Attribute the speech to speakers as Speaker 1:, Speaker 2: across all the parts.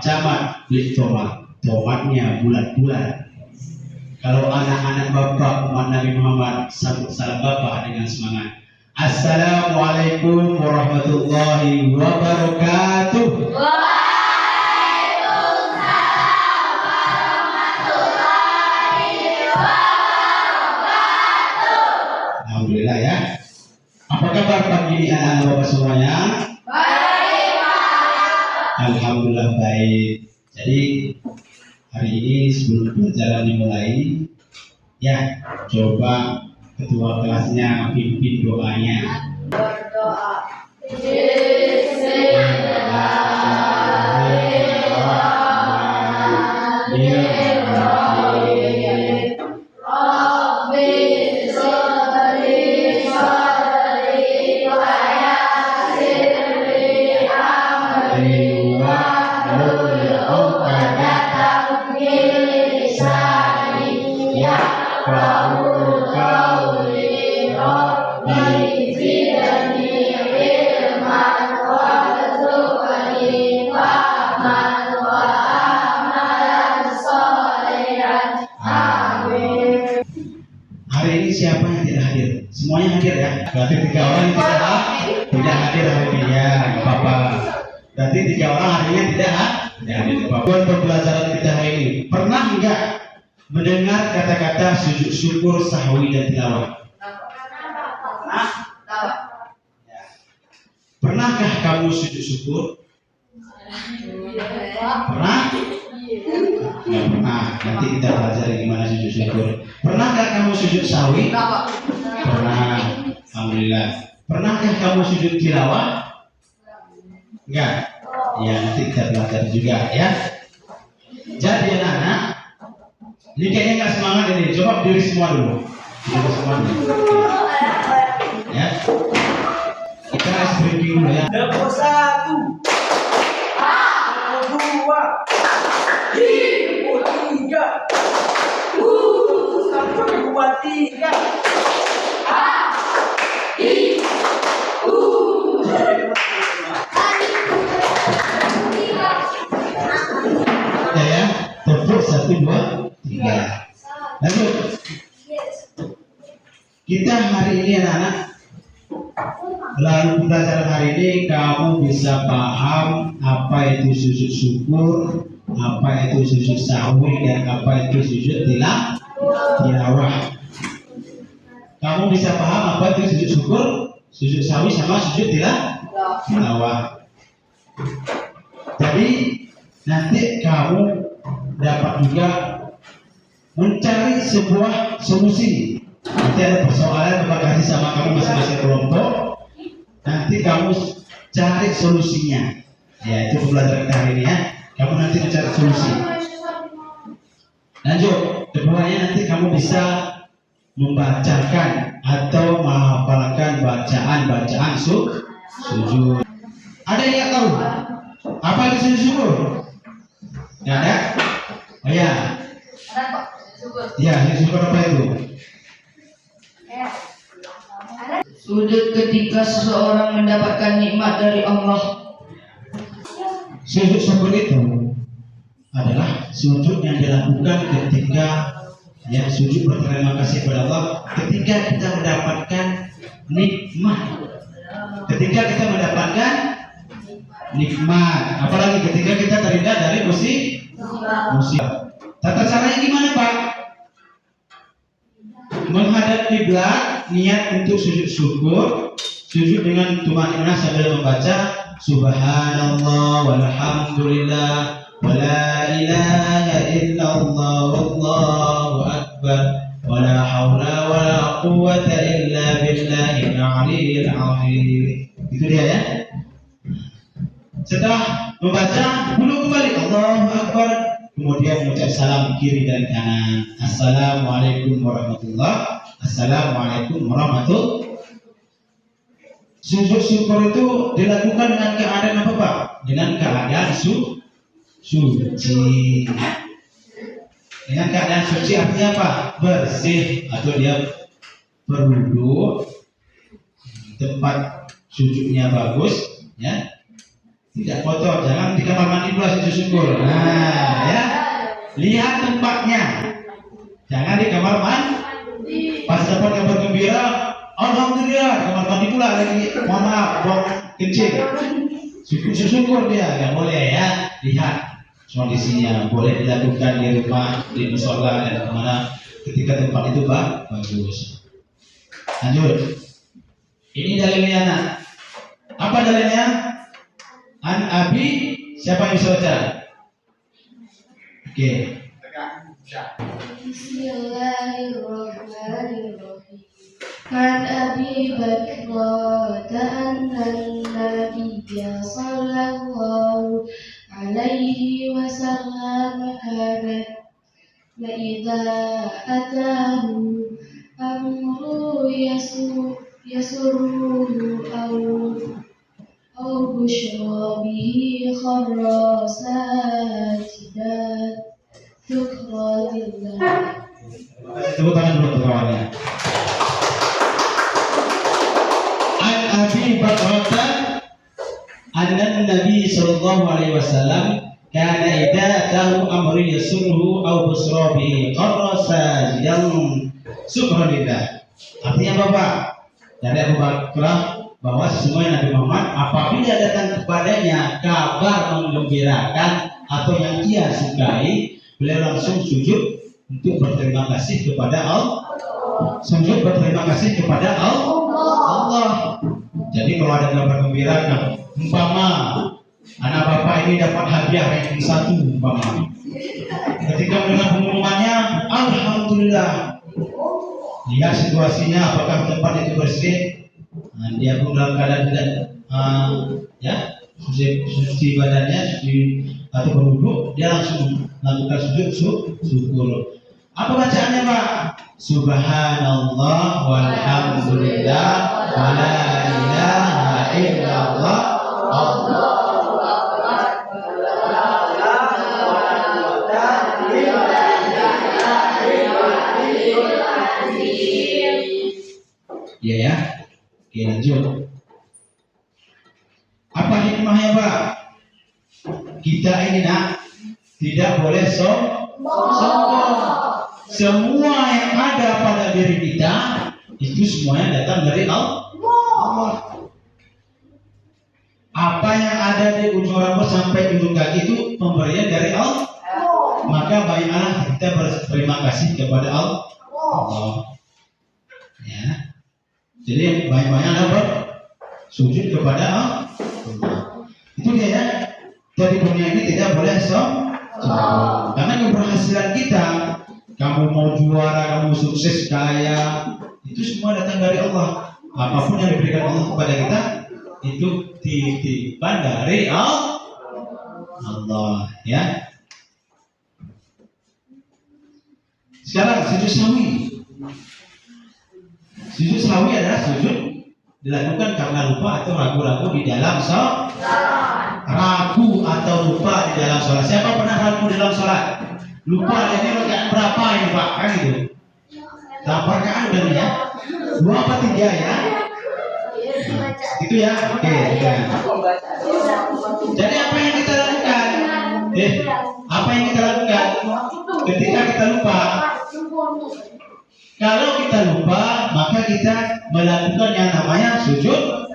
Speaker 1: camat beli tomatnya bulat-bulat. Kalau anak-anak bapak umat Nabi Muhammad sambut salam bapak dengan semangat. Assalamualaikum warahmatullahi wabarakatuh. Alhamdulillah ya. Apa kabar pagi ini anak-anak bapak semuanya? Baik, Pak. Alhamdulillah baik. Jadi hari ini sebelum pelajaran dimulai, ya coba ketua kelasnya pimpin doanya. Berdoa. Hari ini siapa yang tidak hadir? Semuanya hadir ya? Berarti 3 orang yang tidak hadir hari ini ya, Bapak. Berarti 3 orang hari ini tidak hadir. Buat pembelajaran kita hari ini, pernah enggak mendengar kata-kata sujud syukur, sahwi dan tilawah? Pernahkah kamu sujud syukur? Pernah? Nggak pernah. Nanti kita belajar gimana sujud syukur. Pernahkah kamu sujud sahwi? Pernah. Alhamdulillah. Pernahkah kamu sujud tilawah? Enggak. Ya nanti kita belajar juga ya. Jadi anak-anak, ini kayaknya nggak semangat ini. Coba berdiri semua dulu. Berdiri semua dulu. Ya. Kita ice breaking dulu ya.
Speaker 2: Nomor 1, nomor 2, nomor 3, sampai 23.
Speaker 1: Ya, tepuk 1, 2, 3. Lanjut. Kita hari ini anak-anak, melalui pembelajaran hari ini kamu bisa paham apa itu sujud syukur, apa itu sujud sahwi, dan apa itu sujud tilawah. Kamu bisa paham apa itu sujud syukur, sujud sahwi sama sujud tilawah. Jadi nanti kamu dapat juga mencari sebuah solusi. Nanti ada persoalan berkaitan sama kamu masing-masing kelompok. Nanti kamu cari solusinya. Ya itu pembelajaran kita hari ini ya. Kamu nanti mencari solusi. Lanjut. Keduanya nanti kamu bisa membacakan atau menghafalkan bacaan sujud. Ada yang nggak tahu apa itu sujud syukur? Nggak ada? Oh ya. Ya, sujud syukur apa itu?
Speaker 3: Sujud ketika seseorang mendapatkan nikmat dari Allah.
Speaker 1: Sujud syukur itu adalah sujud yang dilakukan ketika sujud berterima kasih kepada Allah ketika kita mendapatkan nikmat. Ketika kita mendapatkan nikmat, apalagi ketika kita terhindar dari musibah. Tata caranya gimana, Pak? Menghadap kiblat, niat untuk sujud syukur, sujud dengan tumaninah sambil membaca subhanallah walhamdulillah wala ilaha illallah wallahu akbar wala haula wala quwwata illa billahil aliyyil azim. Itu dia ya. Setelah membaca, dulu kembali Allahu akbar, kemudian mengucap salam kiri dan kanan. Assalamualaikum warahmatullah. Assalamualaikum warahmatullah. Sujud syukur itu dilakukan dengan keadaan apa, Pak? Dengan keadaan suci. Dengan keadaan suci artinya apa? Bersih atau dia berwudu, tempat sujudnya bagus, ya. Tidak kotor, jangan di kamar mandi pula sujud syukur. Nah, ya. Lihat tempatnya. Jangan di kamar mandi. Pas dapat kabar gembira, alhamdulillah, di kamar mandi pula lagi. Mohon maaf, buang kencing. Syukur dia, nggak boleh ya. Lihat kondisinya, boleh dilakukan di rumah, di musola dan kemana ketika tempat itu bagus. Lanjut. Ini dalilnya nak. Apa dalilnya? An Abi, siapa yang bisa baca? Oke.
Speaker 3: Bismillahirrahmanirrahim. An Abi Bakrata annan Nabiyya sallallahu alaihi wasallam kana idza atahu amru yasurruhu aw bushra bihi kharra sajidan syukran lillah.
Speaker 1: Tepuk tangan dulu untuk kawannya. An Abi Bakrata annan Nabi sallallahu alaihi wasallam kana idza tahu amri yasurruhu aw busra bihi qarra sajidan syukran lillah. Artinya apa, Pak? Dari Abu Bakrah bahwa sesungguhnya Nabi Muhammad apabila datang kepadanya kabar menggembirakan atau yang ia sukai, beliau langsung sujud untuk berterima kasih kepada Allah. Sujud berterima kasih kepada Allah. Jadi kalau ada kabar gembira, umpama anak bapak ini dapat hadiah ranking 1 umpama. Ketika mendengar pengumumannya, alhamdulillah. Lihat situasinya, apakah tempat itu bersih? Nah, dia pun dalam keadaan tidak suci badannya, suci atau berwudu, dia langsung melakukan sujud syukur. Apa bacaannya, Pak? Subhanallah walhamdulillah wala ilaha illallah Allahu akbar. Iya ya. Oke, lanjut. Apa hikmahnya, Pak? Kita ini tidak boleh sombong. Semua yang ada pada diri kita itu semuanya datang dari Allah. Apa yang ada di ujung rambut sampai ujung kaki itu pemberian dari Allah. Maka baiklah kita berterima kasih kepada Allah. Ya. Jadi banyak-banyak bersujud kepada Allah. Itu dia ya. Jadi dunia ini tidak boleh sombong. Karena keberhasilan kita, kamu mau juara, kamu sukses, kaya, itu semua datang dari Allah. Apapun yang diberikan Allah kepada kita, itu titipan dari Allah. Ya. Sekarang sujud sawi. Sujud sawi adalah sujud dilakukan karena lupa atau ragu-ragu di dalam sholat. Ragu atau lupa di dalam sholat. Siapa pernah ragu di dalam sholat? Lupa ini rakaat berapa ini, Pak? Kan itu. Berapa rakaat udah nih ya? 2 apa 3 ya? Itu ya. Oke. Jadi apa yang kita lakukan? Apa yang kita lakukan ketika kita lupa? Kalau kita lupa, maka kita melakukan yang namanya sujud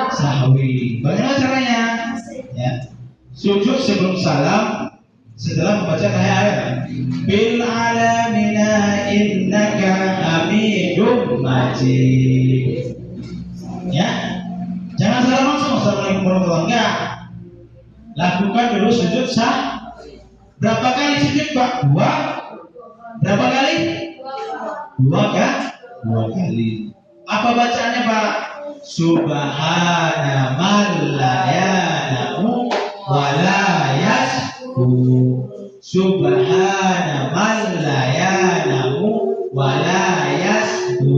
Speaker 1: sahwi. Bagaimana caranya? Ya. Sujud sebelum salam setelah membaca tahiyat. Bil alamina innaka hamidum majid. Ya. Jangan salam langsung assalamualaikum warahmatullahi wabarakatuh. Enggak. Lakukan dulu sujud sah. Berapa kali sujud, Pak? 2. Berapa kali? 2 kali. Apa bacaannya, Pak? Subhana man la yanamu wa la yasku. Subhana man la yanamu wa la yasku.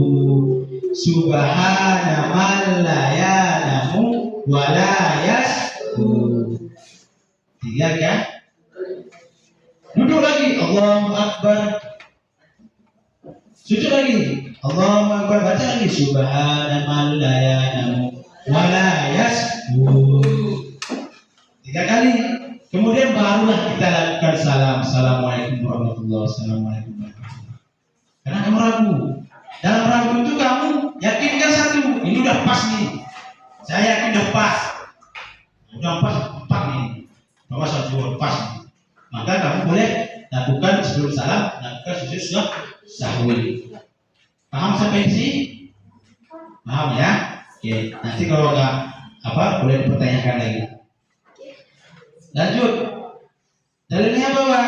Speaker 1: Subhana man la yanamu wa la yasku. 3 kan? Duduk lagi, Allahu Akbar. Sujud lagi, Allahu Akbar. Baca lagi, Subhana man la yanamu wa la yasbu. barulah kita lakukan salam. Assalamualaikum warahmatullahi wabarakatuh. Karena kamu ragu. Dalam ragu itu kamu yakinkan satu, ini udah pas nih. Saya yakin udah pas. Udah pas, tepat nih. Bahwa satu pas nih. Maka kamu boleh lakukan sebelum salam, lakukan sujud sahwi. Paham sampai di sini? Paham ya? Oke, nanti kalau nggak boleh dipertanyakan lagi. Lanjut. Dalilnya bahwa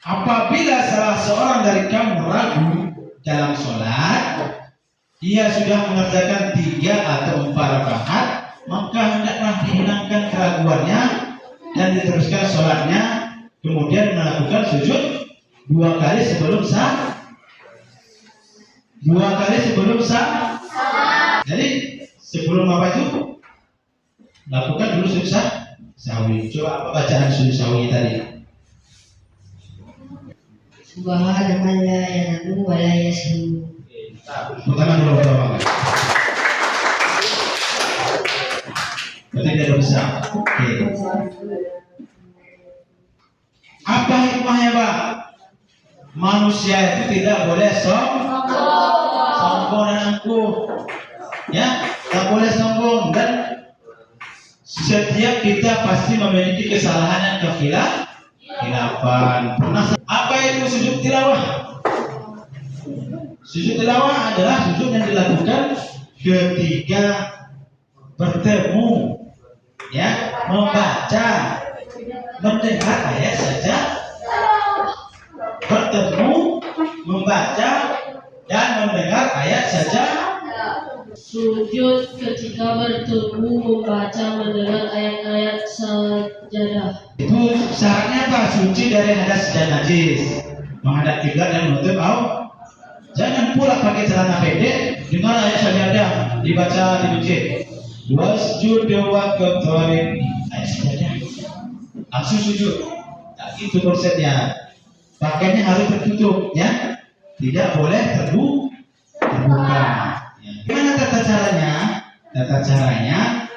Speaker 1: apabila salah seorang dari kamu ragu dalam sholat, dia sudah mengerjakan 3 atau 4 rakaat, maka hendaklah dihilangkan keraguannya dan diteruskan sholatnya, kemudian melakukan sujud 2 kali sebelum sah. 2 kali sebelum sah. Jadi sebelum apa itu? Lakukan dulu sujud sahwi. Coba apa bacaan sujud sahwi tadi?
Speaker 3: Subhanallah la yanamu wa la yashu.
Speaker 1: Pertama dulu berapa? Berarti tidak bisa. Oke. Apa hikmahnya, Pak? Manusia itu tidak boleh sombong dan angkuh. Ya, tak boleh sombong, dan setiap kita pasti memiliki kesalahan dan kekhilafan. Apa itu sujud tilawah? Sujud tilawah adalah sujud yang dilakukan ketika bertemu, ya, membaca, mendengar ayat saja. Bertemu, membaca, dan mendengar ayat saja.
Speaker 3: Sujud ketika bertemu, membaca, mendengar ayat-ayat sajadah.
Speaker 1: Itu syaratnya apa? Suci dari hadas dan najis, menghadap kiblat dan menutup aurat. Jangan pula pakai celana pendek dengan ayat sajadah dibaca di masjid. Wasjud waqtarib, ayat sajadah langsung sujud. Nah, itu konsepnya. Pakainya harus tertutup, ya, tidak boleh terbuka. Gimana tata caranya? Tata caranya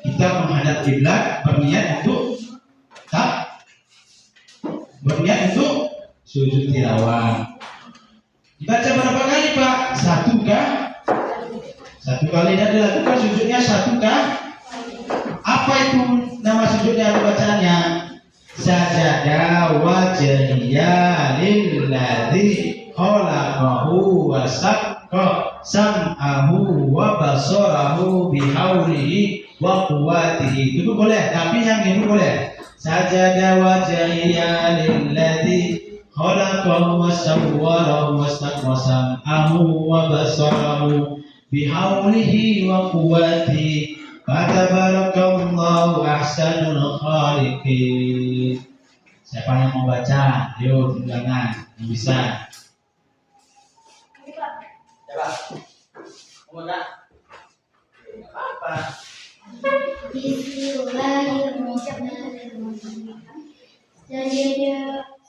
Speaker 1: kita menghadap kiblat, berniat untuk sujud tilawah. Dibaca berapa kali, Pak? 1 kah? 1 kali, dan dilakukan sujudnya 1 kah? Apa itu nama sujudnya atau bacaannya? Sajada wajhiya lilladzi khalaqahu wa saqqa sam'ahu wa basarahu bihaulihi wa quwwatihi. Itu boleh, tapi yang ini boleh. Sajada wajhiya lilladzi khalaqahu wa sawwarahu wa saqqa sam'ahu wa basarahu bihaulihi wa quwwatihi. Fatabarakallahu ahsanul khaliqin. Siapa yang mau baca? Ayo, tunjukkan yang bisa.
Speaker 2: Coba. Mau enggak? Apa?
Speaker 3: Bismillahirrahmanirrahim.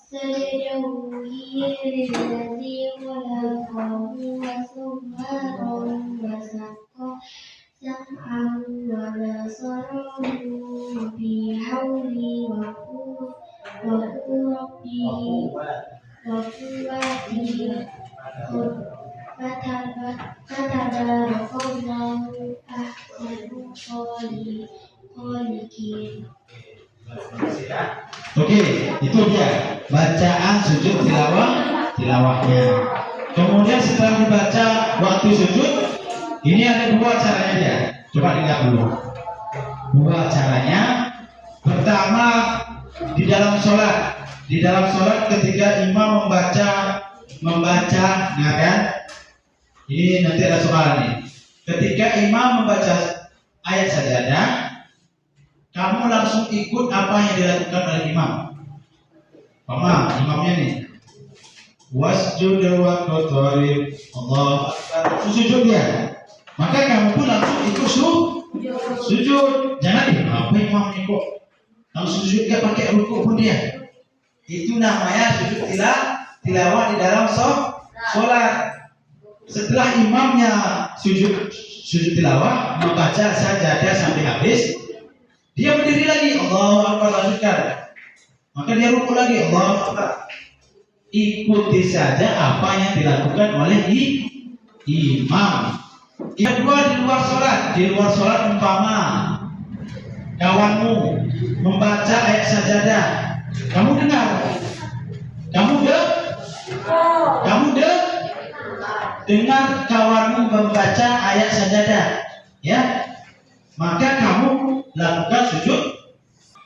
Speaker 3: Sajadahu lilladzi khalaqahu wa sawwarahu wa saqqa sam'ahu wa basarahu bihawli wa quwwatihi fatabarakallahu ahsanul khaliqin.
Speaker 1: Oke, itu dia bacaan sujud tilawahnya. Kemudian setelah dibaca waktu sujud, ini ada 2 caranya dia. Coba lihat dulu. 2 caranya. Pertama, di dalam sholat. Di dalam sholat ketika imam membaca, nah kan? Ini nanti ada soal nih. Ketika imam membaca ayat sajadah, kamu langsung ikut apa yang dilakukan oleh imam. Paham? Imamnya nih. Wasjud waqtarib. Allah Akbar. Sujud dia. Maka kamu pun langsung ikut sujud. Jangan apa imam ini kok langsung sujud, gak pakai rukuk pun dia. Itu namanya sujud tilawah di dalam sholat. Setelah imamnya sujud tilawah, membaca sajadah sampai habis, dia berdiri lagi. Allahu Akbar, lanjutkan. Maka dia rukuk lagi, Allahu Akbar. Ikuti saja apa yang dilakukan oleh imam. Yang kedua, di luar sholat umpama kawanmu membaca ayat sajadah, kamu dengar, dengar kawanmu membaca ayat sajadah, ya, maka kamu lakukan sujud.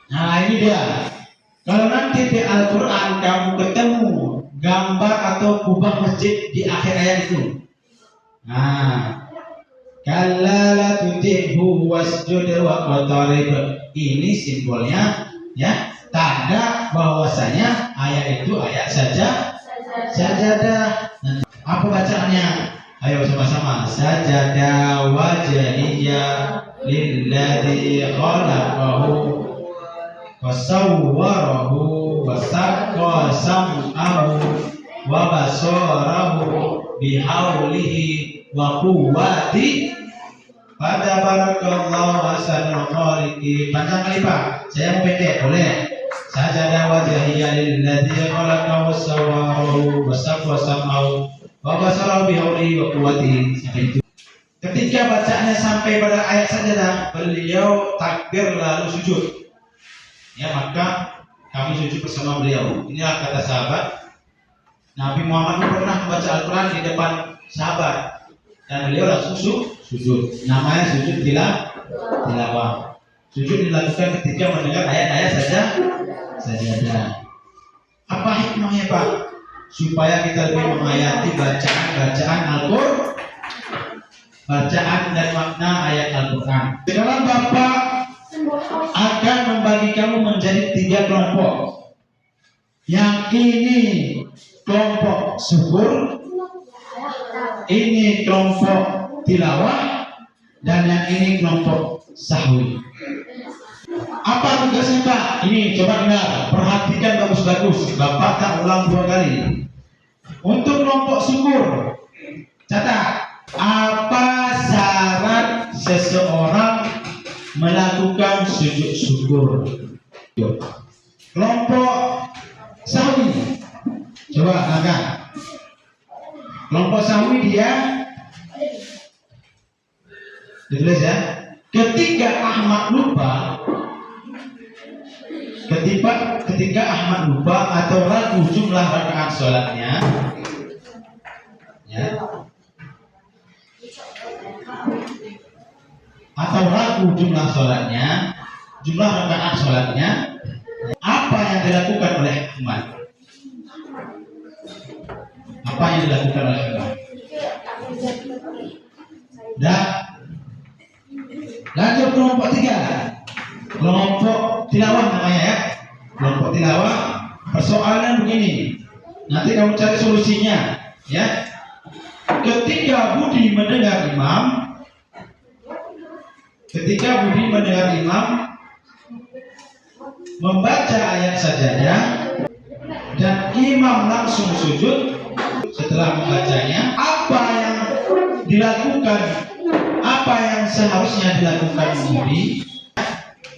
Speaker 1: Nah, ini dia. Kalau nanti di Al-Quran kamu ketemu gambar atau kubah masjid di akhir ayat itu, nah, kalla la tuti'hu wasjud waqtarib, ini simbolnya, ya, tanda bahwasanya ayat itu ayat sajadah. Apa bacaannya? Ayo sama-sama. Sajadah wajhiyya lilladzi khalaqahu wasawwarahu wasaqqa sam'ahu wa basarahu bihaulihi wa quwwati Fadabarakallahu ahsanul khaliqin. Panjang kali Pak, saya mau pendek boleh? Sajadah wajhiyya lilladzi khalaqahu wasawwarahu wasaqqa sam'ahu wa basarahu bihaulihi wa quwwati. Sampai itu. Ketika bacaannya sampai pada ayat sajadah, beliau takbir lalu sujud. Ya, maka kami sujud bersama beliau. Inilah kata sahabat. Nabi Muhammad pernah membaca Al-Quran di depan sahabat dan beliau langsung sujud. Namanya sujud tilawah. Sujud dilakukan ketika mendengar ayat-ayat sajadah. Apa hikmahnya Pak? Supaya kita lebih menghayati bacaan Al-Quran, bacaan dan makna ayat Al-Quran. Sekarang Bapak akan membagi kamu menjadi 3 kelompok. Yang ini kelompok syukur, ini kelompok tilawah, dan yang ini kelompok sahwi. Apa tugasnya Pak? Ini coba dengar, perhatikan bagus-bagus. Bapak tak ulang 2 kali. Untuk kelompok syukur, catat, apa syarat seseorang melakukan sujud syukur? Kelompok sahwi, coba angkat. Kelompok sahwi dia ditulis ya. Ketika Ahmad lupa atau ragu jumlah rakaat sholatnya, ya, atau ragu jumlah rakaat sholatnya, apa yang dilakukan oleh Ahmad? Apa yang dilakukan oleh Ahmad? Dan lanjut kelompok 3, kelompok tilawah namanya ya. Kelompok tilawah, persoalan begini, nanti kamu cari solusinya ya. Ketika Budi mendengar imam membaca ayat sajadah dan imam langsung sujud setelah membacanya, apa yang dilakukan, apa yang seharusnya dilakukan Budi,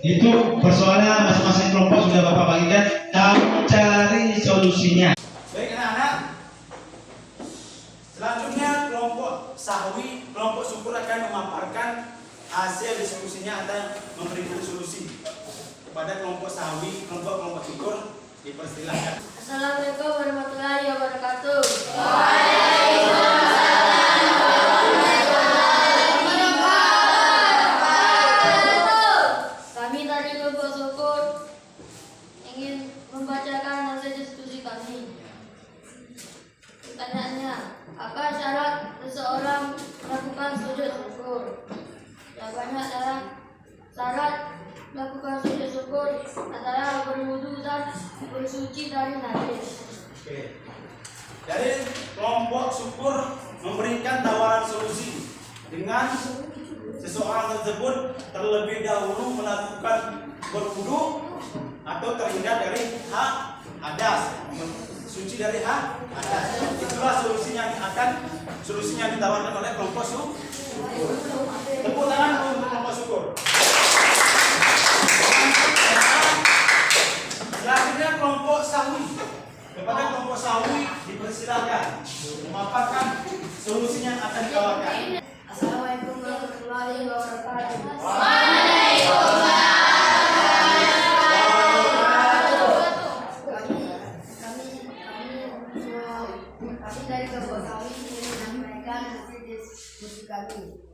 Speaker 1: itu persoalannya masing-masing kelompok sudah Bapak bagikan, kamu cari solusinya.
Speaker 2: Baik anak-anak, selanjutnya kelompok sahwi, kelompok syukur akan memaparkan hasil diskusinya atau memberikan solusi kepada kelompok sahwi, kelompok syukur. Dipersilakan.
Speaker 4: Assalamualaikum warahmatullahi wabarakatuh. Kami dari kelompok syukur ingin membacakan hasil diskusi kami. Pertanyaannya, apa syarat seseorang melakukan sujud syukur? Jawabannya adalah syarat melakukan sujud syukur adalah berwudu dan bersuci dari najis.
Speaker 2: Oke. Dari kelompok syukur memberikan tawaran solusi dengan seseorang tersebut terlebih dahulu melakukan berwudu atau terhindar dari hadas, suci dari hadas. Itulah solusinya ditawarkan oleh kelompok syukur. Tepuk tangan untuk kelompok syukur. Selanjutnya kelompok
Speaker 4: warahmatullahi wabarakatuh.
Speaker 3: Kami dari kelompok kami ingin menyampaikan hasil diskusi kami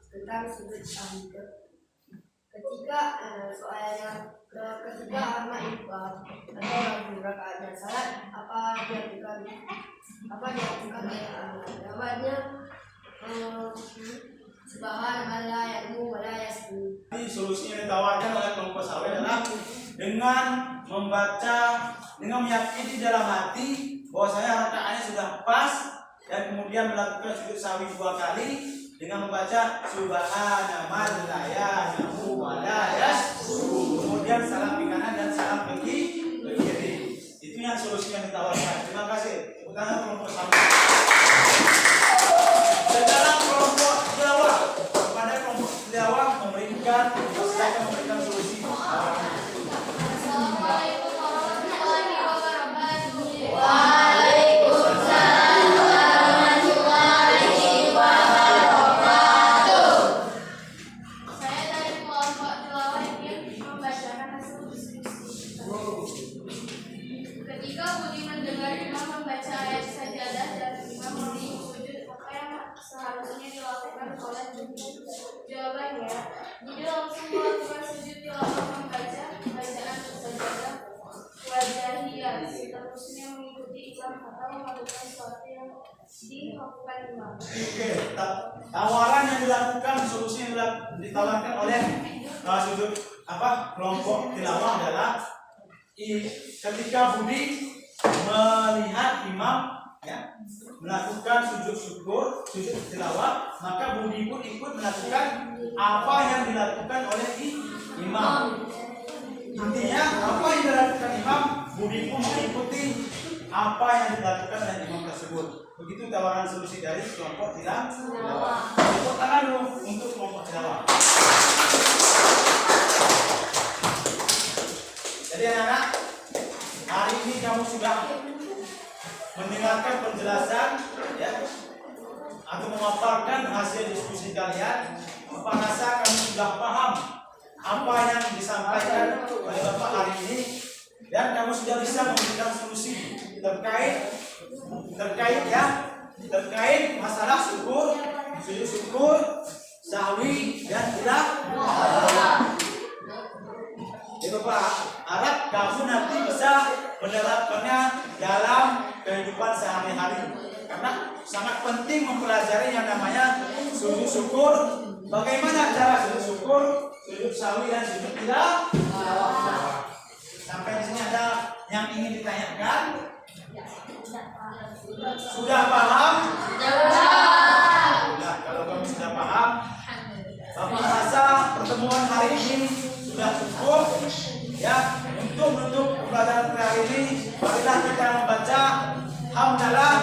Speaker 3: tentang sudut pandang. Ketika anak infak atau ragu rakaat dan salat, apa dilakukan oleh anak? Jawabnya subhanallah ya'lamu wa la yasbu.
Speaker 2: Jadi solusi yang ditawarkan oleh kelompok sawi adalah dengan meyakini dalam hati bahwasanya rakaatnya sudah pas dan kemudian melakukan sujud sawi 2 kali dengan membaca subhana man la ya'lamu wa la yasbu. Kemudian salam ke kanan dan salam ke kiri. Itu yang solusi yang ditawarkan. Terima kasih. Tepuk tangan kelompok sawi. Sekarang kelompok Jawa kepada kelompok Jawa memberikan solusi.
Speaker 4: Assalamualaikum warahmatullahi wabarakatuh.
Speaker 3: Waalaikumsalam warahmatullahi wabarakatuh.
Speaker 4: Saya dari kelompok Jawa ingin membacakan hasil diskusi. Ketika Budi mendengar imam membaca ayat sajadah dan imam memberi sujud, apa yang seharusnya dilakukan oleh Budi? Jawabannya, Budi langsung melakukan sujud tilawah membaca bacaan sajadah wajahiyah, seterusnya mengikuti imam atau melakukan sesuatu yang dilakukan imam.
Speaker 2: Oke, tawaran yang dilakukan, solusi yang ditawarkan oleh sudut kelompok tilawah adalah ketika Budi melihat imam melakukan sujud syukur, sujud tilawah, maka Budi pun ikut melakukan apa yang dilakukan oleh imam. Intinya apa yang dilakukan imam, Budi pun mengikuti apa yang dilakukan oleh imam tersebut. Begitu tawaran solusi dari kelompok tilawah. Tepuk tangan dulu untuk kelompok tilawah. Jadi anak-anak, hari ini kamu sudah mendengarkan penjelasan atau memaparkan hasil diskusi kalian. Apa rasa kamu sudah paham apa yang disampaikan oleh Bapak hari ini, dan kamu sudah bisa memberikan solusi terkait masalah syukur, sujud syukur, sahwi dan tilawah. Ya Bapak harap kamu nanti bisa menerapkannya dalam kehidupan sehari-hari, karena sangat penting mempelajari yang namanya sujud syukur. Bagaimana cara sujud syukur, sujud sahwi dan sujud tilawah? Sampai di sini ada yang ingin ditanyakan? Sudah paham? Sudah. Kalau kamu sudah paham, Bapak rasa pertemuan hari ini sudah cukup untuk menutup pembelajaran hari ini. Marilah kita membaca hamdalah